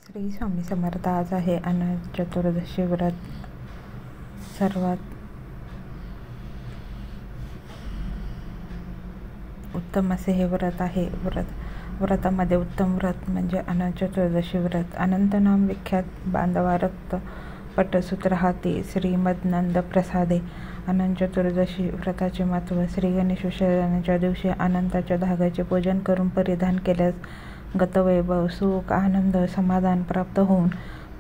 श्री स्वामी समर्थ. आज आहे अनंत चतुर्दशी व्रत. सर्वात उत्तम असे हे व्रत आहे. व्रतामध्ये उत्तम व्रत म्हणजे अनंत चतुर्दशी व्रत. अनंत नाम विख्यात बांधवा रक्त पटसूत्र हाती श्रीमदनंद प्रसादे. अनंत चतुर्दशी व्रताचे महत्त्व. श्री गणेश विसर्जनाच्या दिवशी अनंताच्या धाग्याचे पूजन करून परिधान केल्यास गतवैभव, सुख, आनंद, समाधान प्राप्त होऊन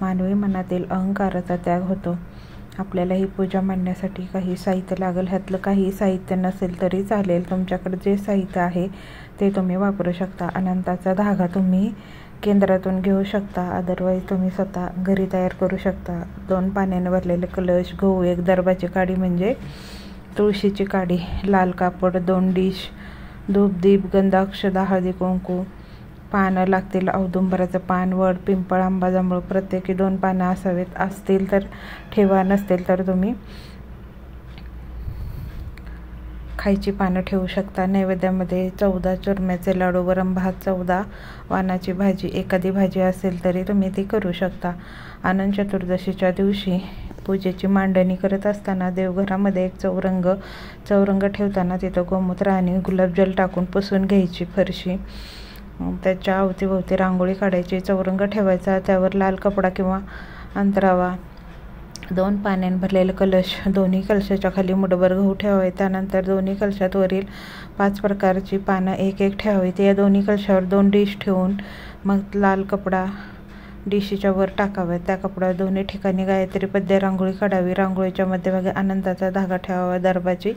मानवी मनातील अहंकाराचा त्याग होतो. आपल्याला ही पूजा मांडण्यासाठी काही साहित्य लागेल. ह्यातलं काही साहित्य नसेल तरी चालेल. तुमच्याकडे जे साहित्य आहे ते तुम्ही वापरू शकता. अनंताचा धागा तुम्ही केंद्रातून घेऊ शकता. अदरवाईज तुम्ही स्वतः घरी तयार करू शकता. 2 पाण्याने भरलेले कलश, गहू, 1 दर्भाची काडी म्हणजे तुळशीची काडी, लाल कापड, 2 डिश, धूप, दीप, गंध, अक्षदा, हळदी, कुंकू, पानं लागतील. औदुंबराचं पान, वड, पिंपळ, आंबा, जांभूळ प्रत्येकी 2 पानं असावेत. असतील तर ठेवा, नसतील तर तुम्ही खायची पानं ठेवू शकता. नैवेद्यामध्ये 14 चुरम्याचे लाडू, वरण भात, 14 वाणाची भाजी, एखादी भाजी असेल तरी तुम्ही ती करू शकता. अनंत चतुर्दशीच्या दिवशी पूजेची मांडणी करत असताना देवघरामध्ये एक चौरंग ठेवताना तिथं गोमूत्र आणि गुलाबजल टाकून पुसून घ्यायची फरशी. त्याच्या अवतीभोवती रांगोळी काढायची. चौरंग ठेवायचा. त्यावर लाल कपडा किंवा अंतरावा, 2 पाण्याने भरलेले कलश, दोन्ही कलशाच्या खाली मुठभर गहू ठेवावे. त्यानंतर दोन्ही कलशात वरील 5 प्रकारची पानं एक ठेवावीत. या दोन्ही कलशावर 2 डिश ठेवून मग लाल कपडा डिशीच्या वर टाकावा. त्या कपड्यावर दोन्ही ठिकाणी गायत्री पद्य रांगोळी काढावी. रांगोळीच्या मध्यभागी अनंताचा धागा ठेवावा. दर्भाची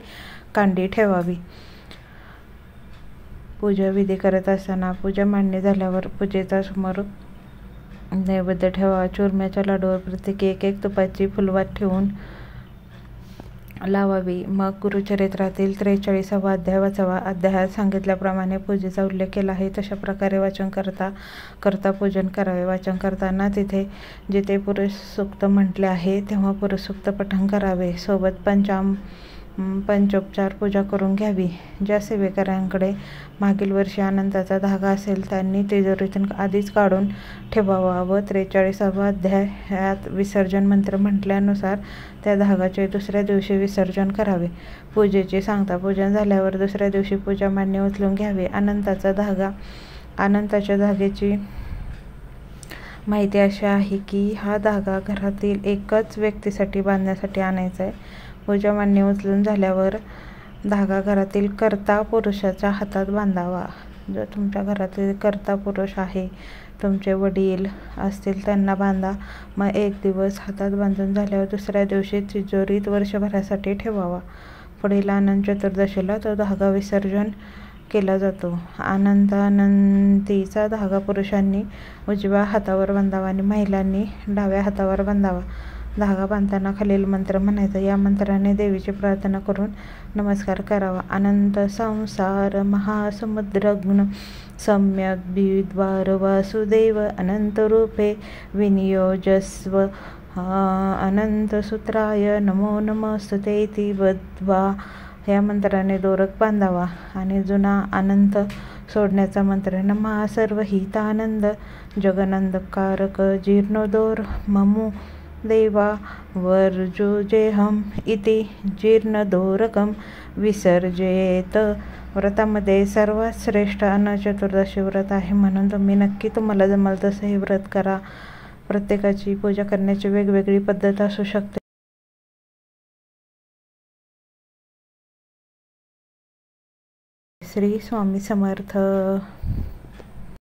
कांडी ठेवावी. पूजा विधी करत असताना पूजा मांडणी झाल्यावर पूजेचा समोर नैवेद्य ठेवावा. चुरम्याच्या लाडूवर प्रत्येकी 1 तुपाची फुलवात ठेवून लावावी. मग गुरुचरित्रातील 43वा अध्याय वाचावा. अध्यायात सांगितल्याप्रमाणे पूजेचा उल्लेख केला आहे तशा प्रकारे वाचन करता पूजन करावे. वाचन करताना जिथे पुरुष सूक्त म्हटले आहे तेव्हा पुरुष सूक्त पठण करावे. सोबत पंचोपचार पूजा करून घ्यावी. ज्या सेवेकऱ्यांकडे मागील वर्षी अनंताचा धागा असेल त्यांनी तिजोरीतून आधीच काढून ठेवावा व 43वा अध्यायात विसर्जन मंत्र म्हटल्यानुसार त्या धागाचे दुसऱ्या दिवशी विसर्जन करावे. पूजेची सांगता. पूजन झाल्यावर दुसऱ्या दिवशी पूजा मांडणी उचलून घ्यावी. अनंताच्या धाग्याची माहिती अशी आहे की हा धागा घरातील एकच व्यक्तीसाठी बांधण्यासाठी आणायचा आहे. पूजा मांडणी उचलून झाल्यावर धागा घरातील कर्ता पुरुषाच्या हातात बांधावा. जो तुमच्या घरातील कर्ता पुरुष आहे, तुमचे वडील असतील त्यांना बांधा. मग 1 दिवस हातात बांधून झाल्यावर दुसऱ्या दिवशी तिजोरीत वर्षभरासाठी ठेवावा. पुढील अनंत चतुर्दशीला तो धागा विसर्जन केला जातो. अनंतीचा धागा पुरुषांनी उजव्या हातावर बांधावा आणि महिलांनी डाव्या हातावर बांधावा. धागा बांधताना खालील मंत्र म्हणायचा. या मंत्राने देवीची प्रार्थना करून नमस्कार करावा. अनंत संसार महासमुद्रघ्न सम्यक द्विद्वार वासुदेव अनंत रूपे विनियोजस्व अनंत सूत्राय नमो नमस्तुतेति वद्वा. या मंत्राने दोरक बांधावा आणि जुना अनंत सोडण्याचा मंत्र नमः सर्वहितानंद जगनंदकारक जीर्णोदोर ममु देवा वर्जुजेहम इति जीर्णदोरकम विसर्जेत. व्रतामध्ये सर्वात श्रेष्ठ अनंत चतुर्दशी व्रत आहे म्हणून तुम्ही नक्की तुम्हाला जमल तसं हे व्रत करा. प्रत्येकाची पूजा करण्याची वेगवेगळी पद्धत असू शकते. श्री स्वामी समर्थ.